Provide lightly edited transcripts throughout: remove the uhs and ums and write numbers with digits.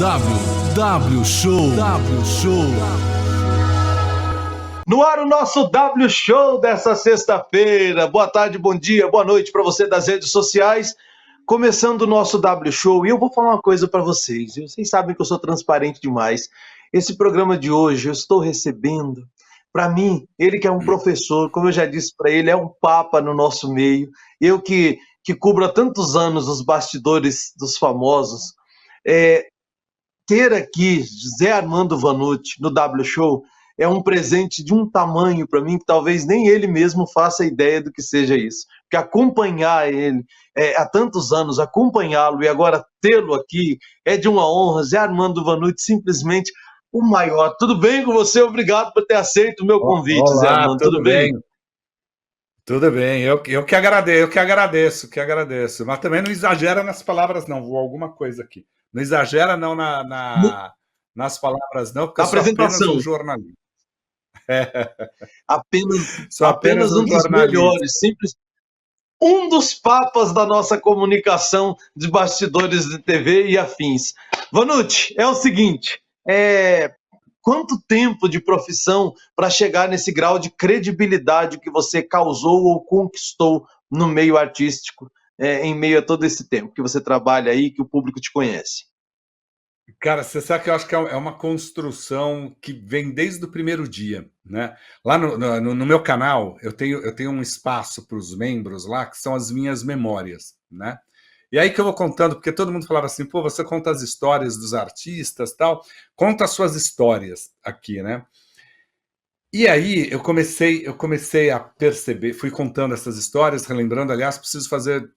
W Show. No ar o nosso W Show dessa sexta-feira. Boa tarde, bom dia, boa noite para você das redes sociais. Começando o nosso W Show, e eu vou falar uma coisa para vocês. Vocês sabem que eu sou transparente demais. Esse programa de hoje eu estou recebendo, para mim, ele que é um professor, como eu já disse para ele, é um papa no nosso meio. Eu que cubro há tantos anos os bastidores dos famosos. Ter aqui José Armando Vanucci no W Show é um presente de um tamanho para mim que talvez nem ele mesmo faça ideia do que seja isso. Porque acompanhar ele há tantos anos, acompanhá-lo e agora tê-lo aqui é de uma honra. Zé Armando Vanucci, simplesmente o maior. Tudo bem com você? Obrigado por ter aceito o meu convite, Olá, Zé Armando. Tudo bem? Tudo bem, eu que agradeço, mas também não exagera nas palavras não, vou alguma coisa aqui. Não exagera não nas palavras não, porque eu sou apenas um jornalista. Apenas um dos melhores, simples. Um dos papas da nossa comunicação de bastidores de TV e afins. Vanucci, é o seguinte, quanto tempo de profissão para chegar nesse grau de credibilidade que você causou ou conquistou no meio artístico, em meio a todo esse tempo que você trabalha aí, que o público te conhece? Cara, você sabe que eu acho que é uma construção que vem desde o primeiro dia, né? Lá no meu canal, eu tenho um espaço para os membros lá, que são as minhas memórias, né? E aí que eu vou contando, porque todo mundo falava assim, pô, você conta as histórias dos artistas, tal, conta as suas histórias aqui, né? E aí eu comecei a perceber, fui contando essas histórias, relembrando, aliás, preciso fazer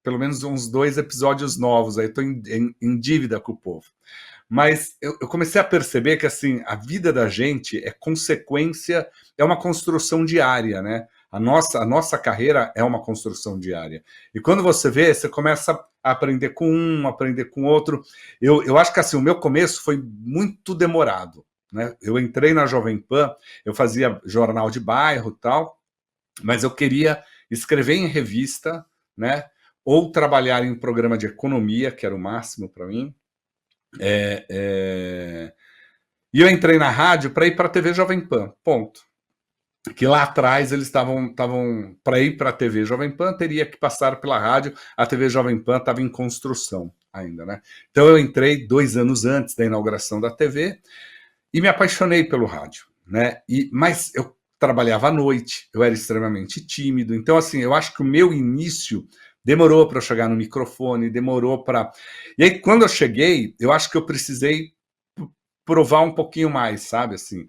pelo menos uns 2 episódios novos, aí estou em dívida com o povo. Mas eu comecei a perceber que assim, a vida da gente é consequência, é uma construção diária, né? A nossa carreira é uma construção diária. E quando você vê, você começa a aprender com um, aprender com outro. Eu acho que assim, o meu começo foi muito demorado, né? Eu entrei na Jovem Pan, eu fazia jornal de bairro e tal, mas eu queria escrever em revista, né? Ou trabalhar em um programa de economia, que era o máximo para mim. E eu entrei na rádio para ir para a TV Jovem Pan, ponto. Que lá atrás eles estavam para ir para a TV Jovem Pan, teria que passar pela rádio, a TV Jovem Pan estava em construção ainda, né? Então eu entrei 2 anos antes da inauguração da TV e me apaixonei pelo rádio, né? Mas eu trabalhava à noite, eu era extremamente tímido, então assim, eu acho que o meu início demorou para eu chegar no microfone, demorou para... E aí, quando eu cheguei, eu acho que eu precisei provar um pouquinho mais, sabe, assim.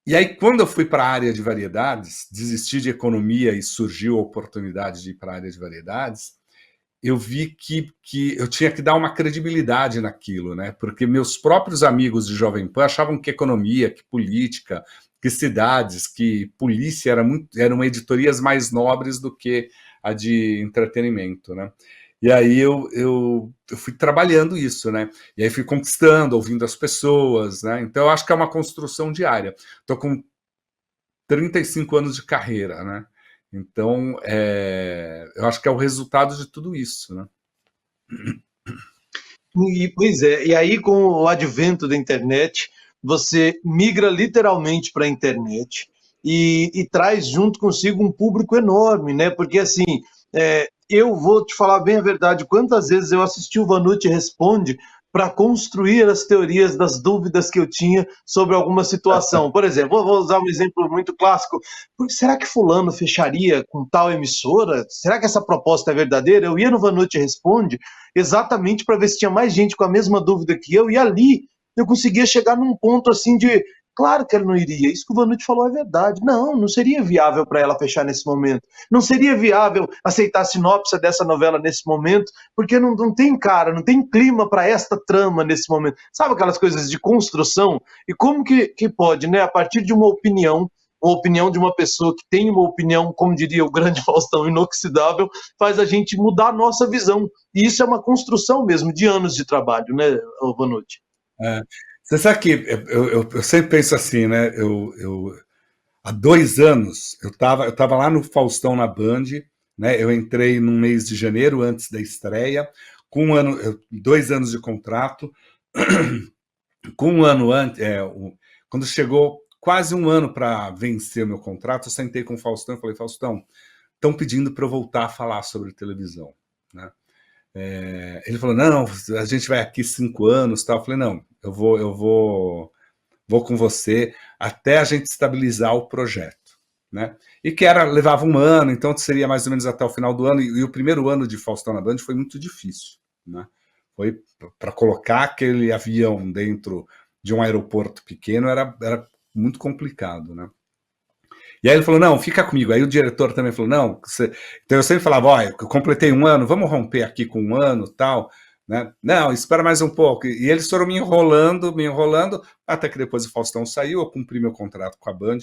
E aí, quando eu fui para a área de variedades, desisti de economia e surgiu a oportunidade de ir para a área de variedades, eu vi que eu tinha que dar uma credibilidade naquilo, né? Porque meus próprios amigos de Jovem Pan achavam que economia, que política, que cidades, que polícia eram editorias mais nobres do que a de entretenimento, né? E aí eu fui trabalhando isso, né? E aí fui conquistando, ouvindo as pessoas, né? Então eu acho que é uma construção diária. Estou com 35 anos de carreira, né? Então eu acho que é o resultado de tudo isso, né? Pois é, e aí com o advento da internet, você migra literalmente para a internet e traz junto consigo um público enorme, né? Porque assim, eu vou te falar bem a verdade, quantas vezes eu assisti o Vanucci Responde para construir as teorias das dúvidas que eu tinha sobre alguma situação. Por exemplo, vou usar um exemplo muito clássico. Será que fulano fecharia com tal emissora? Será que essa proposta é verdadeira? Eu ia no Vanucci Responde exatamente para ver se tinha mais gente com a mesma dúvida que eu, e ali eu conseguia chegar num ponto assim de, claro que ela não iria, isso que o Vanucci falou é verdade, não seria viável para ela fechar nesse momento, não seria viável aceitar a sinopse dessa novela nesse momento, porque não tem cara, não tem clima para esta trama nesse momento, sabe aquelas coisas de construção, e como que pode, né, a partir de uma opinião de uma pessoa que tem uma opinião, como diria o grande Faustão, inoxidável, faz a gente mudar a nossa visão. E isso é uma construção mesmo de anos de trabalho, né, Vanucci? Você sabe que eu sempre penso assim, né? Há 2 anos eu estava lá no Faustão na Band, né? Eu entrei no mês de janeiro, antes da estreia, com 2 anos de contrato. com um ano antes, quando chegou quase um ano para vencer o meu contrato, eu sentei com o Faustão e falei, Faustão, estão pedindo para eu voltar a falar sobre televisão, né? Ele falou, não, a gente vai aqui 5 anos, tal. Eu falei, não, eu vou com você até a gente estabilizar o projeto, né? E que levava um ano, então seria mais ou menos até o final do ano, e o primeiro ano de Faustão na Band foi muito difícil, né? Foi para colocar aquele avião dentro de um aeroporto pequeno, era muito complicado, né? E aí ele falou, não, fica comigo. Aí o diretor também falou, não, então eu sempre falava, ó, eu completei um ano, vamos romper aqui com um ano, tal, né? Não, espera mais um pouco. E eles foram me enrolando, até que depois o Faustão saiu, eu cumpri meu contrato com a Band,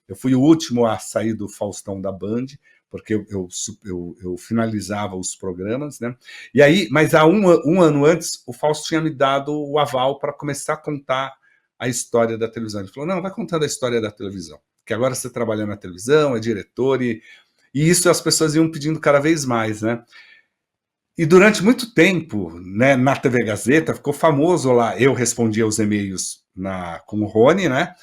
eu fui o último a sair do Faustão da Band, porque eu finalizava os programas, né? E aí, mas há um ano antes, o Fausto tinha me dado o aval para começar a contar a história da televisão. Ele falou, não, vai contando a história da televisão, que agora você trabalha na televisão, é diretor, e isso as pessoas iam pedindo cada vez mais, né? E durante muito tempo, né, na TV Gazeta, ficou famoso lá, eu respondia os e-mails com o Rony, né,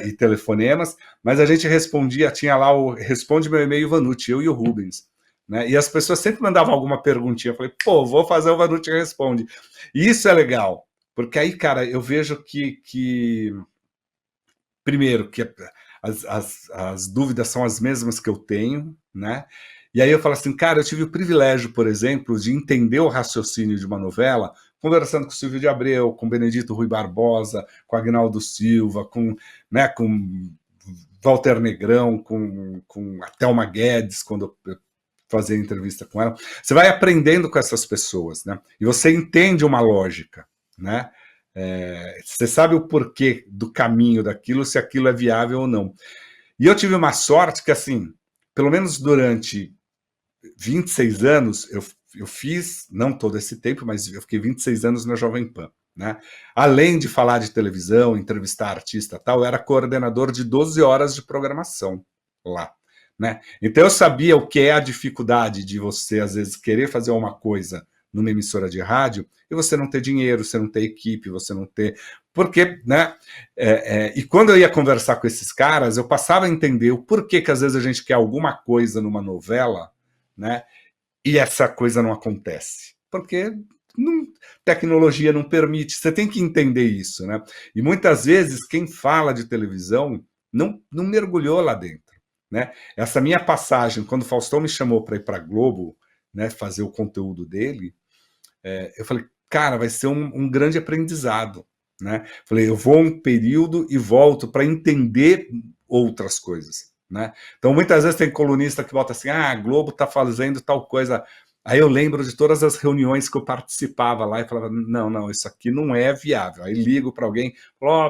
e telefonemas, mas a gente respondia, tinha lá o Responde Meu E-mail Vanucci, eu e o Rubens, né, e as pessoas sempre mandavam alguma perguntinha, eu falei, pô, vou fazer o Vanucci Responde. E isso é legal, porque aí, cara, eu vejo que primeiro, que as dúvidas são as mesmas que eu tenho, né? E aí eu falo assim, cara, eu tive o privilégio, por exemplo, de entender o raciocínio de uma novela conversando com o Silvio de Abreu, com Benedito Rui Barbosa, com Agnaldo Silva, com Walter Negrão, com a Thelma Guedes, quando eu fazia entrevista com ela. Você vai aprendendo com essas pessoas, né? E você entende uma lógica, né? Você sabe o porquê do caminho daquilo, se aquilo é viável ou não. E eu tive uma sorte que, assim, pelo menos durante 26 anos, eu fiz, não todo esse tempo, mas eu fiquei 26 anos na Jovem Pan, né? Além de falar de televisão, entrevistar artista e tal, eu era coordenador de 12 horas de programação lá, né? Então eu sabia o que é a dificuldade de você, às vezes, querer fazer uma coisa numa emissora de rádio e você não ter dinheiro, você não ter equipe, você não ter... Porque, né? E quando eu ia conversar com esses caras, eu passava a entender o porquê que às vezes a gente quer alguma coisa numa novela, né? E essa coisa não acontece. Porque tecnologia não permite, você tem que entender isso, né? E muitas vezes quem fala de televisão não mergulhou lá dentro, né? Essa minha passagem, quando o Faustão me chamou para ir para a Globo, né, fazer o conteúdo dele, eu falei, cara, vai ser um grande aprendizado, né? Falei, eu vou um período e volto para entender outras coisas, né? Então, muitas vezes tem colunista que bota assim, a Globo está fazendo tal coisa. Aí eu lembro de todas as reuniões que eu participava lá e falava, não, isso aqui não é viável. Aí ligo para alguém,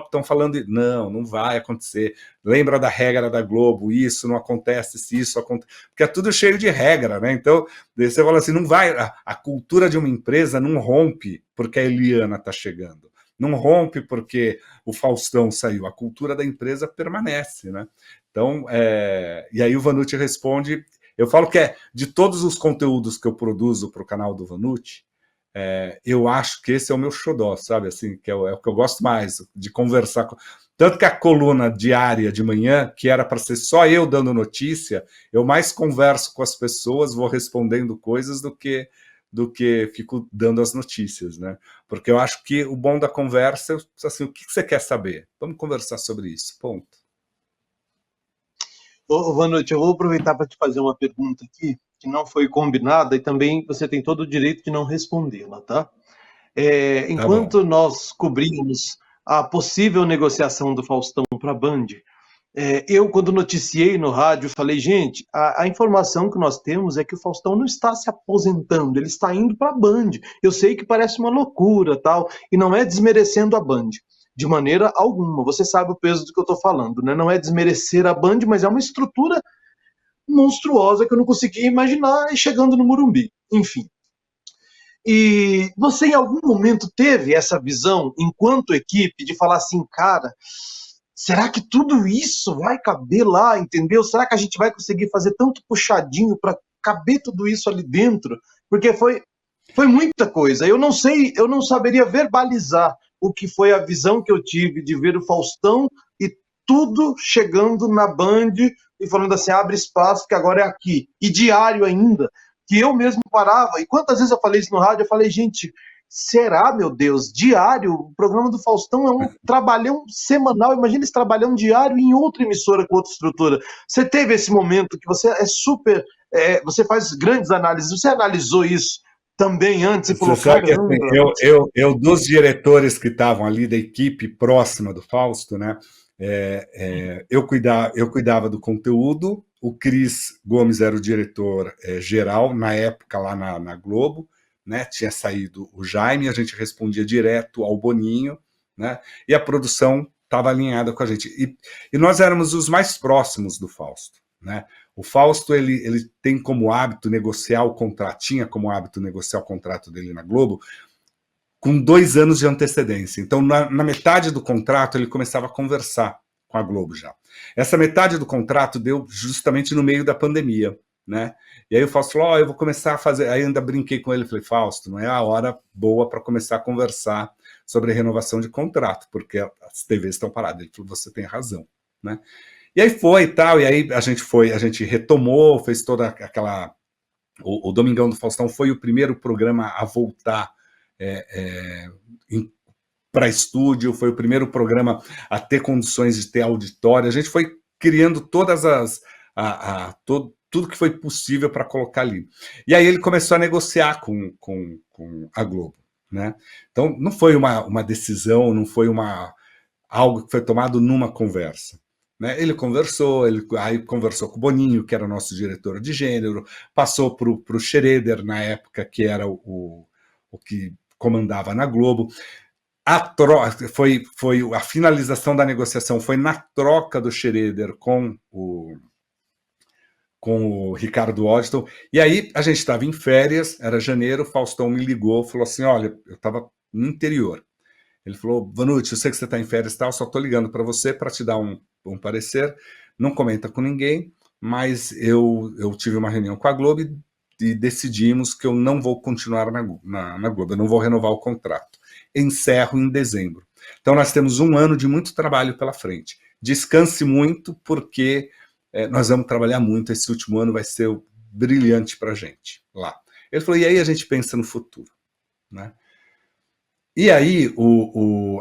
estão falando, não vai acontecer. Lembra da regra da Globo, isso não acontece, se isso acontece, porque é tudo cheio de regra, né? Então, você fala assim, não vai, a cultura de uma empresa não rompe porque a Eliana está chegando. Não rompe porque o Faustão saiu, a cultura da empresa permanece, né? Então, e aí o Vanucci responde, eu falo que de todos os conteúdos que eu produzo para o canal do Vanucci, eu acho que esse é o meu xodó, sabe? Assim, que é o que eu gosto mais, de conversar com... Tanto que a coluna diária de manhã, que era para ser só eu dando notícia, eu mais converso com as pessoas, vou respondendo coisas do que fico dando as notícias, né? Porque eu acho que o bom da conversa é assim, o que você quer saber? Vamos conversar sobre isso, ponto. Vanucci, eu vou aproveitar para te fazer uma pergunta aqui, que não foi combinada, e também você tem todo o direito de não respondê-la, tá? Enquanto nós cobrimos a possível negociação do Faustão para a Band, eu, quando noticiei no rádio, falei, gente, a informação que nós temos é que o Faustão não está se aposentando, ele está indo para a Band. Eu sei que parece uma loucura, tal, e não é desmerecendo a Band, de maneira alguma. Você sabe o peso do que eu estou falando, né? Não é desmerecer a Band, mas é uma estrutura monstruosa que eu não conseguia imaginar chegando no Morumbi. Enfim. E você, em algum momento, teve essa visão, enquanto equipe, de falar assim, cara, será que tudo isso vai caber lá, entendeu? Será que a gente vai conseguir fazer tanto puxadinho para caber tudo isso ali dentro? Porque foi Foi muita coisa. Eu não sei, eu não saberia verbalizar o que foi a visão que eu tive de ver o Faustão e tudo chegando na Band e falando assim, abre espaço que agora é aqui. E diário ainda, que eu mesmo parava. E quantas vezes eu falei isso no rádio, eu falei, gente, será, meu Deus, diário? O programa do Faustão é um trabalhão semanal. Imagina esse trabalhão diário em outra emissora com outra estrutura. Você teve esse momento que você é super... você faz grandes análises. Você analisou isso também antes e Você falou, sabe que assim, caramba. eu dos diretores que estavam ali da equipe próxima do Fausto, né? Eu cuidava do conteúdo, o Cris Gomes era o diretor geral, na época lá na Globo, né? Tinha saído o Jaime, a gente respondia direto ao Boninho, né? E a produção estava alinhada com a gente. E nós éramos os mais próximos do Fausto, né? O Fausto ele tem como hábito negociar o contrato, tinha como hábito negociar o contrato dele na Globo com 2 anos de antecedência. Então, na metade do contrato, ele começava a conversar com a Globo já. Essa metade do contrato deu justamente no meio da pandemia, né? E aí o Fausto falou, eu vou começar a fazer... Aí ainda brinquei com ele, falei, Fausto, não é a hora boa para começar a conversar sobre renovação de contrato, porque as TVs estão paradas. Ele falou, você tem razão, né? E aí foi e tal, e aí a gente retomou, fez toda aquela... O Domingão do Faustão foi o primeiro programa a voltar para estúdio, foi o primeiro programa a ter condições de ter auditório. A gente foi criando todas as... tudo que foi possível para colocar ali. E aí ele começou a negociar com a Globo, né? Então não foi uma decisão, não foi algo que foi tomado numa conversa. Né? Ele conversou, aí conversou com o Boninho, que era o nosso diretor de gênero, passou para o Schroeder, na época, que era o que comandava na Globo. A finalização da negociação foi na troca do Schroeder com o Ricardo Waddington, e aí a gente estava em férias, era janeiro, o Faustão me ligou, falou assim, olha, eu estava no interior. Ele falou, Vanucci, eu sei que você está em férias e tal, só estou ligando para você para te dar um parecer, não comenta com ninguém, mas eu tive uma reunião com a Globo e decidimos que eu não vou continuar na Globo, eu não vou renovar o contrato. Encerro em dezembro. Então nós temos 1 ano de muito trabalho pela frente. Descanse muito, porque nós vamos trabalhar muito, esse último ano vai ser brilhante para a gente lá. Ele falou, e aí a gente pensa no futuro, né? E aí,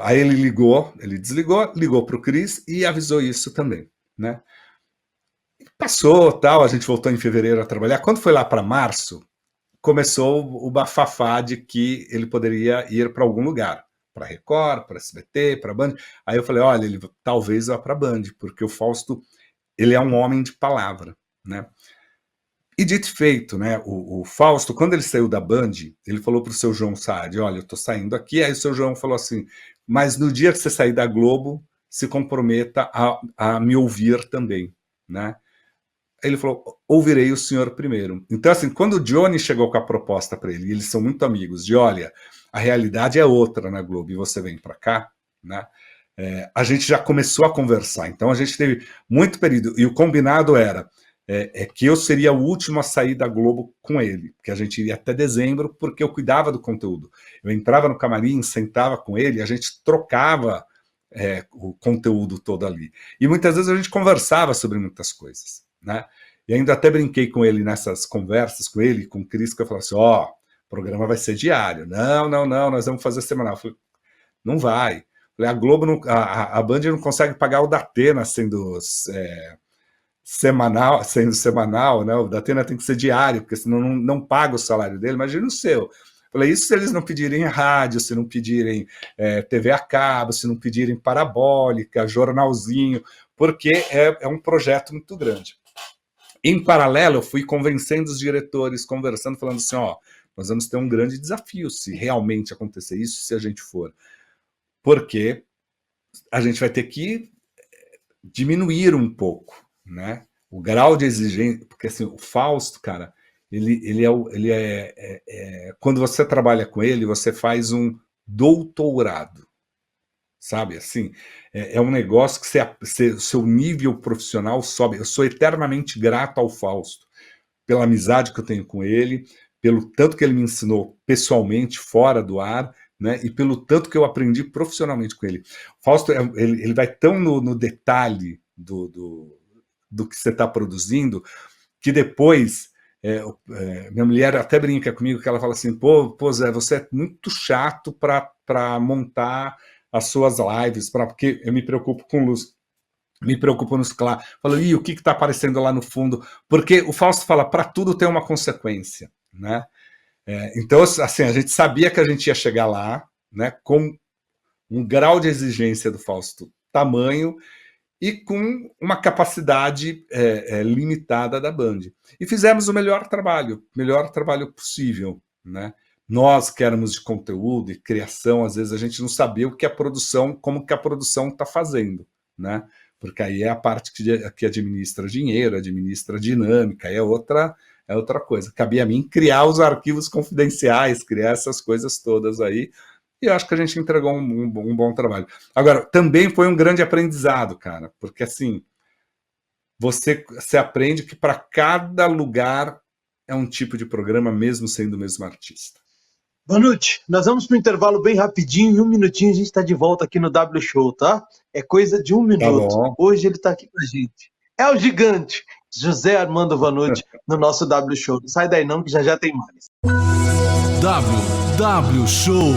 aí ele desligou, ligou para o Cris e avisou isso também, né? Passou, tal, a gente voltou em fevereiro a trabalhar. Quando foi lá para março, começou o bafafá de que ele poderia ir para algum lugar, para Record, para SBT, para Band. Aí eu falei, olha, ele talvez vá para Band, porque o Fausto, ele é um homem de palavra, né? E dito e feito, né? O Fausto, quando ele saiu da Band, ele falou para o seu João Saad, olha, eu estou saindo aqui. Aí o seu João falou assim, mas no dia que você sair da Globo, se comprometa a me ouvir também, né? Aí ele falou, ouvirei o senhor primeiro. Então, assim, quando o Johnny chegou com a proposta para ele, e eles são muito amigos, de olha, a realidade é outra na Globo, e você vem para cá, né? A gente já começou a conversar. Então, a gente teve muito período, e o combinado era que eu seria o último a sair da Globo com ele, porque a gente iria até dezembro, porque eu cuidava do conteúdo. Eu entrava no camarim, sentava com ele, a gente trocava o conteúdo todo ali. E muitas vezes a gente conversava sobre muitas coisas, né? E ainda até brinquei com ele nessas conversas com ele, com o Cris, que eu falei assim, o programa vai ser diário. Não, nós vamos fazer semanal. Eu falei, não vai. A Globo, não, a Band não consegue pagar o Datena sendo semanal, né? O Datena tem que ser diário, porque senão não paga o salário dele. Imagina o seu. Falei, isso se eles não pedirem rádio, se não pedirem TV a cabo, se não pedirem parabólica, jornalzinho, porque é um projeto muito grande. Em paralelo, eu fui convencendo os diretores, conversando, falando assim, nós vamos ter um grande desafio se realmente acontecer isso, se a gente for. Porque a gente vai ter que diminuir um pouco, né? O grau de exigência, porque assim, o Fausto, cara, quando você trabalha com ele, você faz um doutorado, sabe? Assim, é um negócio que seu nível profissional sobe. Eu sou eternamente grato ao Fausto, pela amizade que eu tenho com ele, pelo tanto que ele me ensinou pessoalmente, fora do ar, né, e pelo tanto que eu aprendi profissionalmente com ele. O Fausto, ele vai tão no detalhe do que você está produzindo, que depois, minha mulher até brinca comigo, que ela fala assim, pô Zé, você é muito chato para montar as suas lives, porque eu me preocupo com luz, me preocupo nos claros. Falo, o que está aparecendo lá no fundo? Porque o Fausto fala, para tudo tem uma consequência, né? Então, assim, a gente sabia que a gente ia chegar lá, né, com um grau de exigência do Fausto tamanho e com uma capacidade limitada da Band. E fizemos o melhor trabalho possível, né? Nós que éramos de conteúdo e criação, às vezes a gente não sabia como que a produção está fazendo, né? Porque aí é a parte que administra dinheiro, administra dinâmica, é outra coisa. Cabia a mim criar os arquivos confidenciais, criar essas coisas todas aí, e eu acho que a gente entregou um bom trabalho. Agora, também foi um grande aprendizado, cara, porque assim, você aprende que para cada lugar é um tipo de programa, mesmo sendo o mesmo artista. Vanucci, nós vamos para o intervalo bem rapidinho, em 1 minutinho a gente está de volta aqui no W Show, tá? É coisa de 1 minuto. Tá bom. Hoje ele está aqui com a gente. É o gigante José Armando Vanucci no nosso W Show. Não sai daí não, que já tem mais. W Show.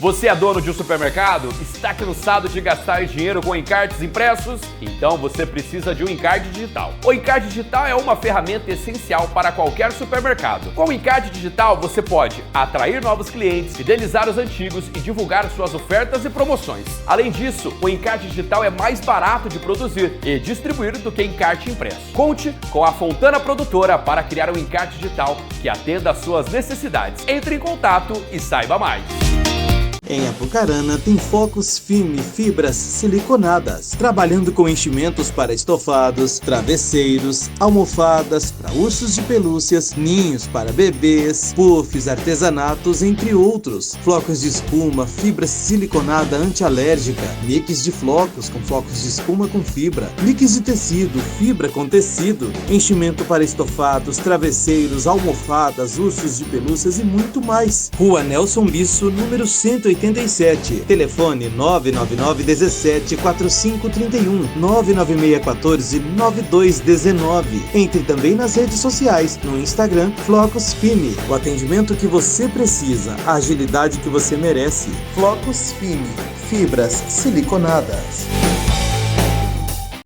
Você é dono de um supermercado? Está cansado de gastar dinheiro com encartes impressos? Então você precisa de um encarte digital. O encarte digital é uma ferramenta essencial para qualquer supermercado. Com o encarte digital você pode atrair novos clientes, fidelizar os antigos e divulgar suas ofertas e promoções. Além disso, o encarte digital é mais barato de produzir e distribuir do que encarte impresso. Conte com a Fontana Produtora para criar um encarte digital que atenda às suas necessidades. Entre em contato e saiba mais. Em Apucarana tem Focus Film Fibras Siliconadas, trabalhando com enchimentos para estofados, travesseiros, almofadas para ursos de pelúcias, ninhos para bebês, puffs, artesanatos, entre outros. Flocos de espuma, fibra siliconada antialérgica, mix de flocos com flocos de espuma com fibra, mix de tecido, fibra com tecido, enchimento para estofados, travesseiros, almofadas, ursos de pelúcias e muito mais. Rua Nelson Bisso, número 187. Telefone 999 17 4531 996 14 9219. Entre também nas redes sociais, no Instagram Flocos Fime. O atendimento que você precisa, a agilidade que você merece. Flocos Fime, fibras siliconadas.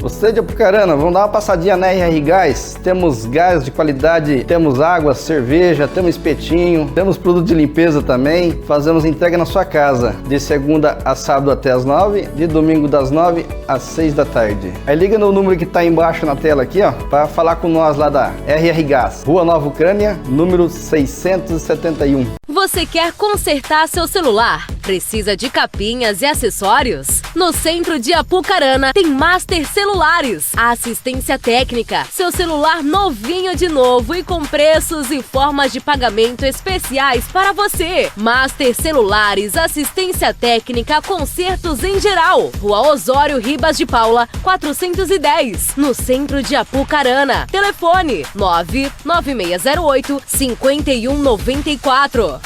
Você de Apucarana, vamos dar uma passadinha na RR Gás. Temos gás de qualidade, temos água, cerveja, temos espetinho, temos produto de limpeza também. Fazemos entrega na sua casa, de segunda a sábado até as 9, de domingo das 9 às 6 da tarde. Aí liga no número que está embaixo na tela aqui, ó, para falar com nós lá da RR Gás, Rua Nova Ucrânia, número 671. Você quer consertar seu celular? Precisa de capinhas e acessórios? No centro de Apucarana tem Master Celulares, a assistência técnica. Seu celular novinho de novo e com preços e formas de pagamento especiais para você. Master Celulares, assistência técnica, consertos em geral. Rua Osório Ribas de Paula, 410, no centro de Apucarana. Telefone 99608 5194.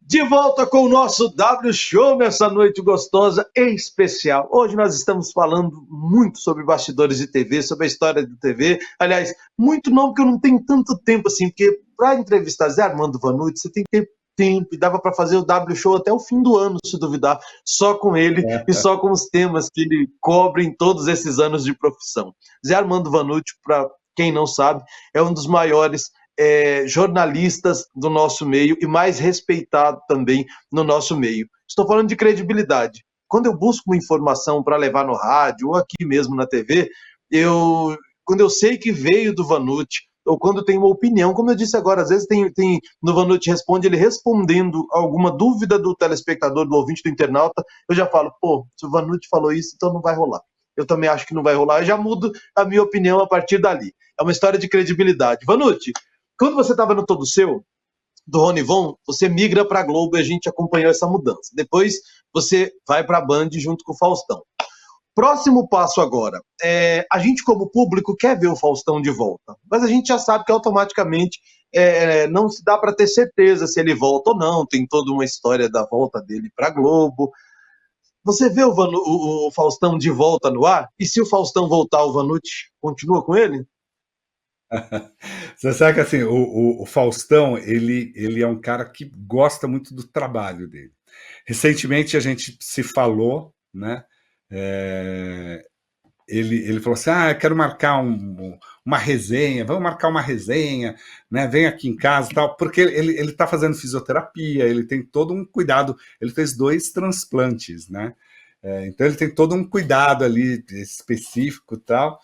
De volta com o nosso W Show nessa noite gostosa e especial. Hoje nós estamos falando muito sobre bastidores de TV, sobre a história da TV. Aliás, muito não, porque eu não tenho tanto tempo assim, porque para entrevistar Zé Armando Vanucci, você tem que ter tempo, e dava para fazer o W Show até o fim do ano, se duvidar, só com ele e só com os temas que ele cobre em todos esses anos de profissão. Zé Armando Vanucci, para quem não sabe, é um dos maiores jornalistas do nosso meio e mais respeitado também no nosso meio. Estou falando de credibilidade. Quando eu busco uma informação para levar no rádio ou aqui mesmo na TV, quando eu sei que veio do Vanucci, ou quando tem uma opinião, como eu disse agora, às vezes tem no Vanucci Responde, ele respondendo alguma dúvida do telespectador, do ouvinte, do internauta, eu já falo, pô, se o Vanucci falou isso, então não vai rolar. eu também acho que não vai rolar, eu já mudo a minha opinião a partir dali. É uma história de credibilidade. Vanucci, quando você estava no Todo Seu, do Rony Von, você migra para a Globo e a gente acompanhou essa mudança. Depois você vai para a Band junto com o Faustão. Próximo passo agora. A gente, como público, quer ver o Faustão de volta, mas a gente já sabe que automaticamente não se dá para ter certeza se ele volta ou não, tem toda uma história da volta dele para a Globo. Você vê o Faustão de volta no ar? E se o Faustão voltar, o Vanucci continua com ele? Você sabe que assim, o Faustão, ele é um cara que gosta muito do trabalho dele. Recentemente a gente se falou, né? Ele falou assim, eu quero marcar uma resenha, vamos marcar uma resenha, né? Vem aqui em casa e tal, porque ele está fazendo fisioterapia, ele tem todo um cuidado, ele fez 2 transplantes, né? Então ele tem todo um cuidado ali específico e tal,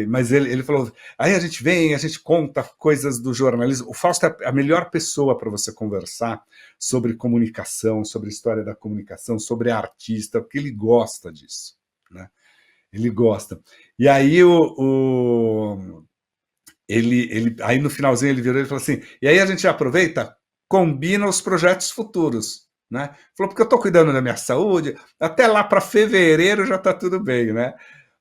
mas ele falou, aí a gente conta coisas do jornalismo. O Fausto é a melhor pessoa para você conversar sobre comunicação, sobre história da comunicação, sobre artista, porque ele gosta disso, né? Ele gosta. E aí aí no finalzinho ele virou e falou assim, e aí a gente aproveita, combina os projetos futuros, né? Falou, porque eu estou cuidando da minha saúde, até lá para fevereiro já está tudo bem, né?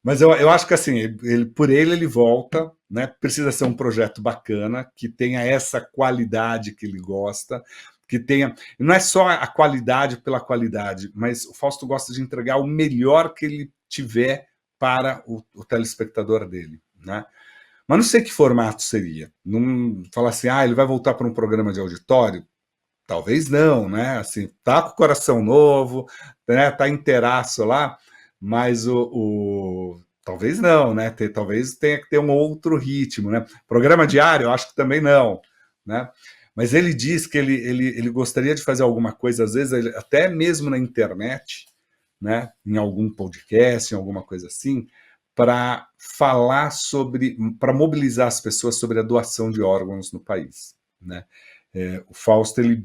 Mas eu acho que assim, por ele volta, né? Precisa ser um projeto bacana, que tenha essa qualidade que ele gosta, que tenha. Não é só a qualidade pela qualidade, mas o Fausto gosta de entregar o melhor que ele tiver para o telespectador dele, né? Mas não sei que formato seria. Não falar assim, ele vai voltar para um programa de auditório? Talvez não, né? Assim, tá com o coração novo, né? Tá inteiraço lá, mas talvez não, né? Talvez tenha que ter um outro ritmo, né? Programa diário, eu acho que também não, né? Mas ele diz que ele gostaria de fazer alguma coisa, às vezes, até mesmo na internet, né? Em algum podcast, em alguma coisa assim, para falar para mobilizar as pessoas sobre a doação de órgãos no país, né? O Fausto ele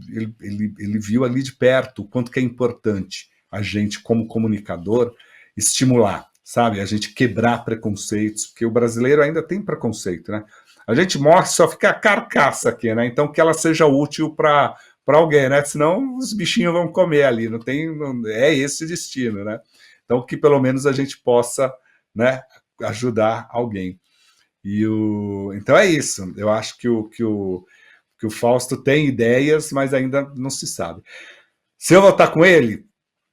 viu ali de perto o quanto que é importante a gente, como comunicador, estimular, sabe? A gente quebrar preconceitos, porque o brasileiro ainda tem preconceito, né? A gente morre, só fica a carcaça aqui, né? Então que ela seja útil para alguém, né? Senão os bichinhos vão comer ali, é esse o destino, né? Então que pelo menos a gente possa, né, ajudar alguém. Então é isso. Eu acho que o Fausto tem ideias, mas ainda não se sabe. Se eu voltar com ele,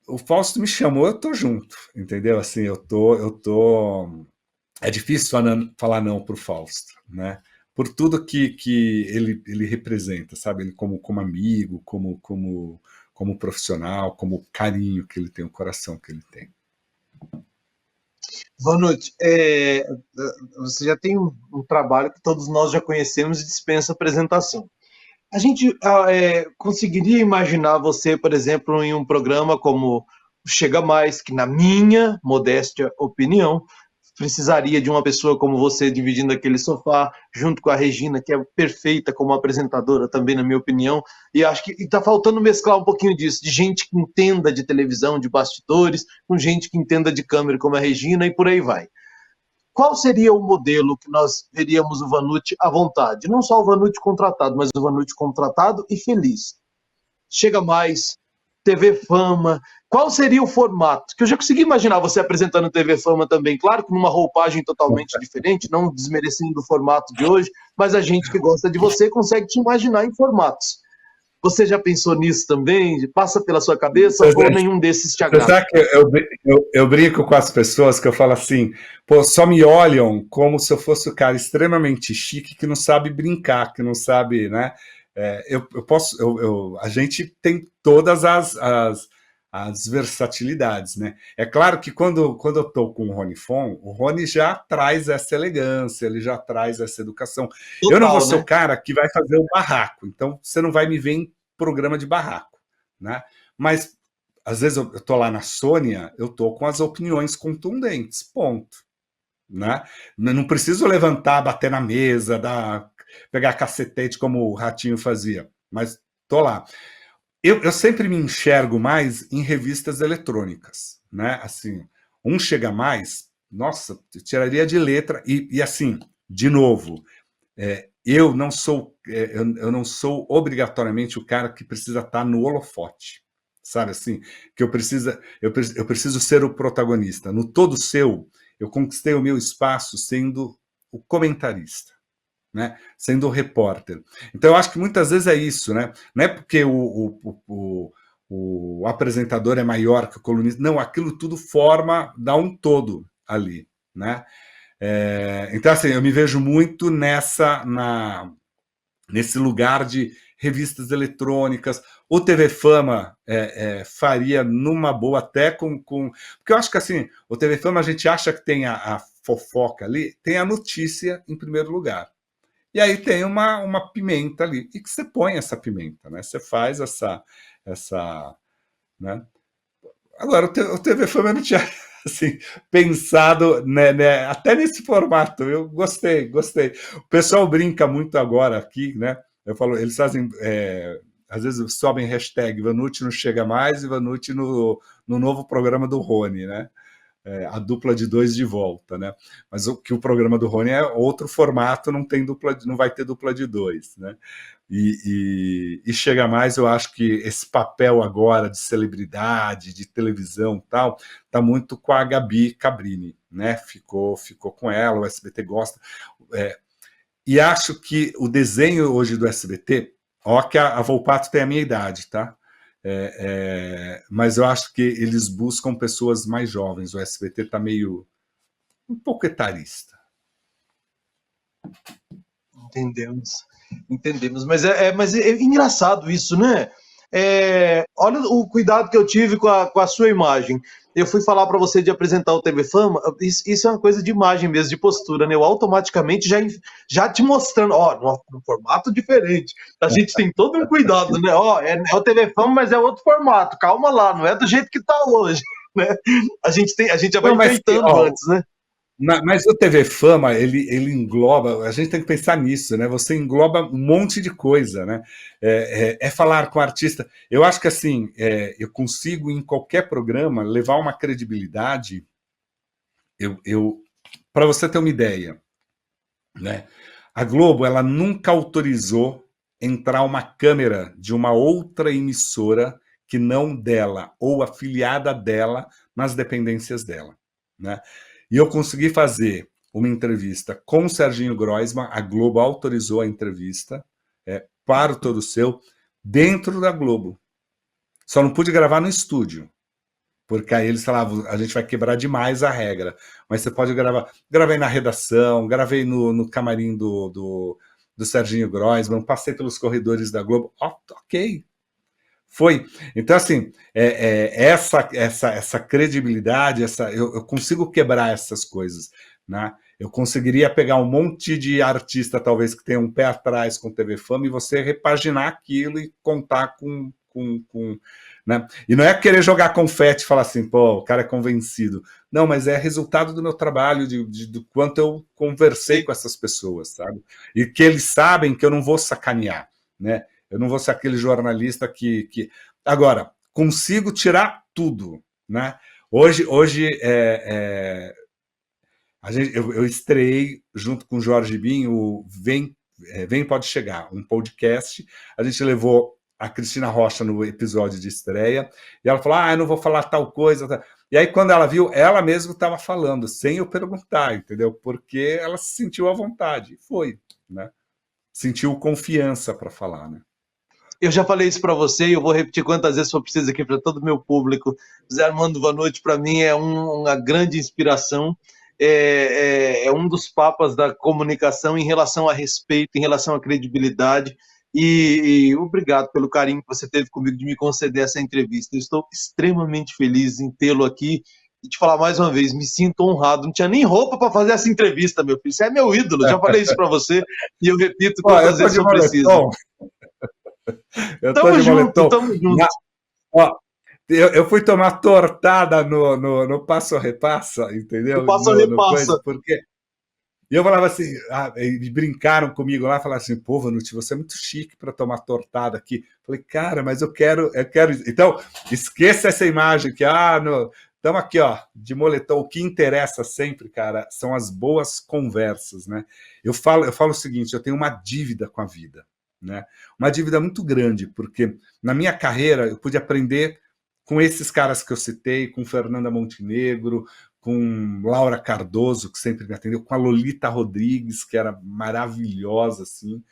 o Fausto me chamou, eu tô junto, entendeu? Assim, eu tô... É difícil falar não pro Fausto, né? Por tudo que ele representa, sabe? Ele como amigo, como profissional, como carinho que ele tem, o coração que ele tem. Vanucci, você já tem um trabalho que todos nós já conhecemos e dispensa apresentação. A gente conseguiria imaginar você, por exemplo, em um programa como Chega Mais, que na minha modéstia opinião, precisaria de uma pessoa como você dividindo aquele sofá, junto com a Regina, que é perfeita como apresentadora também, na minha opinião, e acho que está faltando mesclar um pouquinho disso, de gente que entenda de televisão, de bastidores, com gente que entenda de câmera como a Regina, e por aí vai. Qual seria o modelo que nós veríamos o Vanucci à vontade? Não só o Vanucci contratado, mas o Vanucci contratado e feliz. Chega Mais, TV Fama. Qual seria o formato? Que eu já consegui imaginar você apresentando TV Fama também, claro que numa roupagem totalmente diferente, não desmerecendo o formato de hoje, mas a gente que gosta de você consegue te imaginar em formatos. Você já pensou nisso também? Passa pela sua cabeça ou nenhum desses te agrada? Sabe que eu brinco com as pessoas que eu falo assim, só me olham como se eu fosse o cara extremamente chique que não sabe brincar, que não sabe, né? A gente tem todas as versatilidades, né? É claro que quando eu estou com o Rony Fon, o Rony já traz essa elegância, ele já traz essa educação. Total, eu não vou ser o cara que vai fazer o barraco, então você não vai me ver em programa de barraco, né? Mas às vezes eu estou lá na Sônia, eu estou com as opiniões contundentes, ponto, né? Não preciso levantar, bater na mesa, pegar cacetete como o Ratinho fazia, mas estou lá. Eu sempre me enxergo mais em revistas eletrônicas, né? Assim, Um Chega Mais, nossa, eu tiraria de letra. E assim, de novo, eu não sou obrigatoriamente o cara que precisa estar no holofote, sabe assim? Que eu preciso ser o protagonista. No Todo Seu, eu conquistei o meu espaço sendo o comentarista, né? Sendo o repórter. Então, eu acho que muitas vezes é isso, né? Não é porque o apresentador é maior que o colunista, não, aquilo tudo dá um todo ali, né? Então, assim, eu me vejo muito nesse lugar de revistas eletrônicas. O TV Fama faria numa boa até porque eu acho que assim, o TV Fama a gente acha que tem a fofoca ali, tem a notícia em primeiro lugar. E aí tem uma pimenta ali, e que você põe essa pimenta, né? Você faz essa né? Agora, o TV Fama eu não tinha assim, pensado até nesse formato. Eu gostei. O pessoal brinca muito agora aqui, né? Eu falo, eles fazem, às vezes sobem hashtag Vanucci não chega mais e Vanucci no novo programa do Rony, né? A dupla de dois de volta, né? Mas o programa do Rony é outro formato, não vai ter dupla de dois, né? E Chega Mais, eu acho que esse papel agora de celebridade, de televisão e tal, tá muito com a Gabi Cabrini, né? Ficou com ela, o SBT gosta. E acho que o desenho hoje do SBT, ó que a Volpato tem a minha idade, tá? Mas eu acho que eles buscam pessoas mais jovens. O SBT está meio um pouco etarista. Entendemos. Mas é engraçado isso, né? Olha o cuidado que eu tive com a sua imagem. Eu fui falar para você de apresentar o TV Fama, isso é uma coisa de imagem mesmo, de postura, né? Eu automaticamente já te mostrando, num formato diferente. A gente tem todo um cuidado, né? É o TV Fama, mas é outro formato. Calma lá, não é do jeito que tá hoje, né? A gente já vai enfeitando antes, né? Mas o TV Fama, ele engloba, a gente tem que pensar nisso, né? Você engloba um monte de coisa, né? Falar com o artista. Eu acho que assim, eu consigo em qualquer programa levar uma credibilidade. Para você ter uma ideia, né? A Globo, ela nunca autorizou entrar uma câmera de uma outra emissora que não dela ou afiliada dela nas dependências dela, né? E eu consegui fazer uma entrevista com o Serginho Groisman, a Globo autorizou a entrevista para o Todo Seu, dentro da Globo. Só não pude gravar no estúdio, porque aí eles falavam, a gente vai quebrar demais a regra, mas você pode gravar. Gravei na redação, gravei no camarim do Serginho Groisman, passei pelos corredores da Globo, ok. Foi. Então, assim, essa credibilidade, eu consigo quebrar essas coisas, né? Eu conseguiria pegar um monte de artista, talvez, que tenha um pé atrás com TV Fama, e você repaginar aquilo e contar com né? E não é querer jogar confete e falar assim, pô, o cara é convencido. Não, mas é resultado do meu trabalho, do quanto eu conversei com essas pessoas, sabe? E que eles sabem que eu não vou sacanear, né? Eu não vou ser aquele jornalista que... Agora, consigo tirar tudo, né? Hoje eu estreiei, junto com o Jorge Bin, o Vem Pode Chegar, um podcast. A gente levou a Cristina Rocha no episódio de estreia, e ela falou, eu não vou falar tal coisa. Tá. E aí, quando ela viu, ela mesma estava falando, sem eu perguntar, entendeu? Porque ela se sentiu à vontade. Foi, né? Sentiu confiança para falar, né? Eu já falei isso para você e eu vou repetir quantas vezes for preciso aqui para todo o meu público. Zé Armando Vanucci, para mim, é uma grande inspiração. É um dos papas da comunicação em relação a respeito, em relação à credibilidade. E obrigado pelo carinho que você teve comigo de me conceder essa entrevista. Eu estou extremamente feliz em tê-lo aqui. E te falar mais uma vez, me sinto honrado. Não tinha nem roupa para fazer essa entrevista, meu filho. Você é meu ídolo. Já falei isso para você e eu repito quantas vezes for preciso. Tamo junto. Eu fui tomar tortada no Passo Repassa, entendeu? No Passo Repassa. Porque eu falava assim, eles brincaram comigo lá, falaram assim, pô, Vanucci, você é muito chique para tomar tortada aqui. Falei, cara, mas eu quero. Então, esqueça essa imagem que, Então aqui, ó, de moletom, o que interessa sempre, cara, são as boas conversas, né? Eu falo o seguinte, eu tenho uma dívida com a vida, né? Uma dívida muito grande, porque na minha carreira eu pude aprender com esses caras que eu citei, com Fernanda Montenegro, com Laura Cardoso, que sempre me atendeu, com a Lolita Rodrigues, que era maravilhosa, assim,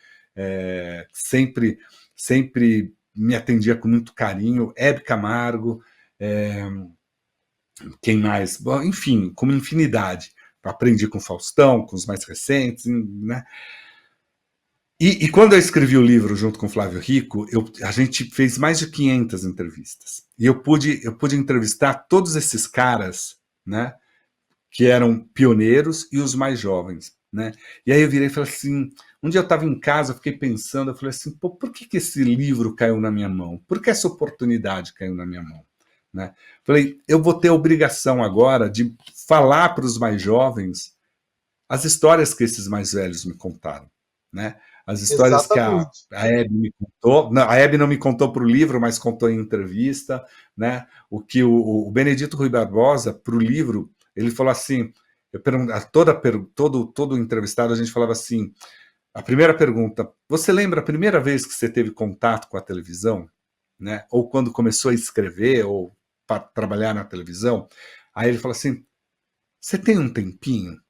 sempre me atendia com muito carinho, Hebe Camargo, quem mais? Bom, enfim, com uma infinidade. Aprendi com Faustão, com os mais recentes, né? E quando eu escrevi o livro junto com o Flávio Rico, a gente fez mais de 500 entrevistas. E eu pude entrevistar todos esses caras, né, que eram pioneiros e os mais jovens, né? E aí eu virei e falei assim, um dia eu estava em casa, eu fiquei pensando, eu falei assim, pô, por que esse livro caiu na minha mão? Por que essa oportunidade caiu na minha mão? Né? Falei, eu vou ter a obrigação agora de falar para os mais jovens as histórias que esses mais velhos me contaram, né? As histórias Exatamente. Que a Hebe me contou, não, a Hebe não me contou para o livro, mas contou em entrevista, né? O que o Benedito Rui Barbosa, para o livro, ele falou assim, todo entrevistado a gente falava assim, a primeira pergunta, você lembra a primeira vez que você teve contato com a televisão? Né? Ou quando começou a escrever, ou para trabalhar na televisão? Aí ele falou assim, você tem um tempinho?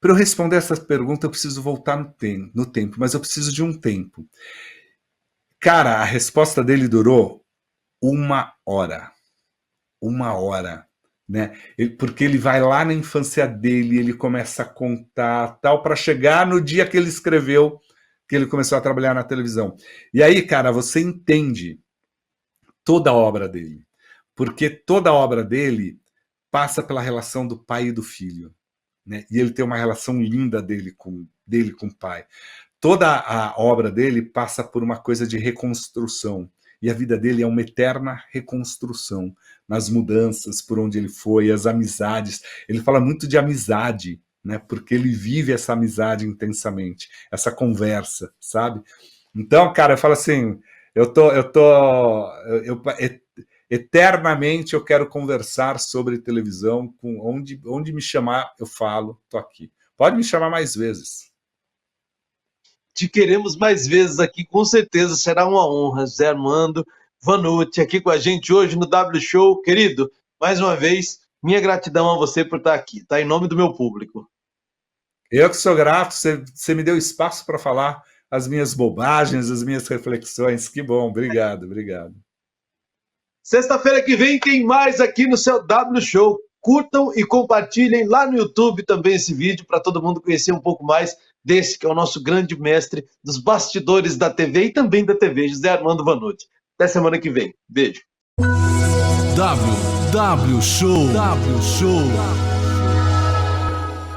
Para eu responder essa pergunta, eu preciso voltar no tempo, mas eu preciso de um tempo. Cara, a resposta dele durou 1 hora. 1 hora. Né? Porque ele vai lá na infância dele, ele começa a contar, tal, para chegar no dia que ele escreveu, que ele começou a trabalhar na televisão. E aí, cara, você entende toda a obra dele. Porque toda a obra dele passa pela relação do pai e do filho. Né? E ele tem uma relação linda dele com o pai. Toda a obra dele passa por uma coisa de reconstrução. E a vida dele é uma eterna reconstrução. Nas mudanças, por onde ele foi, as amizades. Ele fala muito de amizade, né? Porque ele vive essa amizade intensamente. Essa conversa, sabe? Então, cara, eu falo assim, eternamente eu quero conversar sobre televisão, com onde me chamar, eu falo, tô aqui. Pode me chamar mais vezes. Te queremos mais vezes aqui, com certeza será uma honra. José Armando Vanucci aqui com a gente hoje no W Show. Querido, mais uma vez, minha gratidão a você por estar aqui, tá? Em nome do meu público. Eu que sou grato, você me deu espaço para falar as minhas bobagens, as minhas reflexões. Que bom, obrigado. Sexta-feira que vem tem mais aqui no seu W Show. Curtam e compartilhem lá no YouTube também esse vídeo para todo mundo conhecer um pouco mais desse que é o nosso grande mestre dos bastidores da TV e também da TV, José Armando Vanucci. Até semana que vem. Beijo. W Show.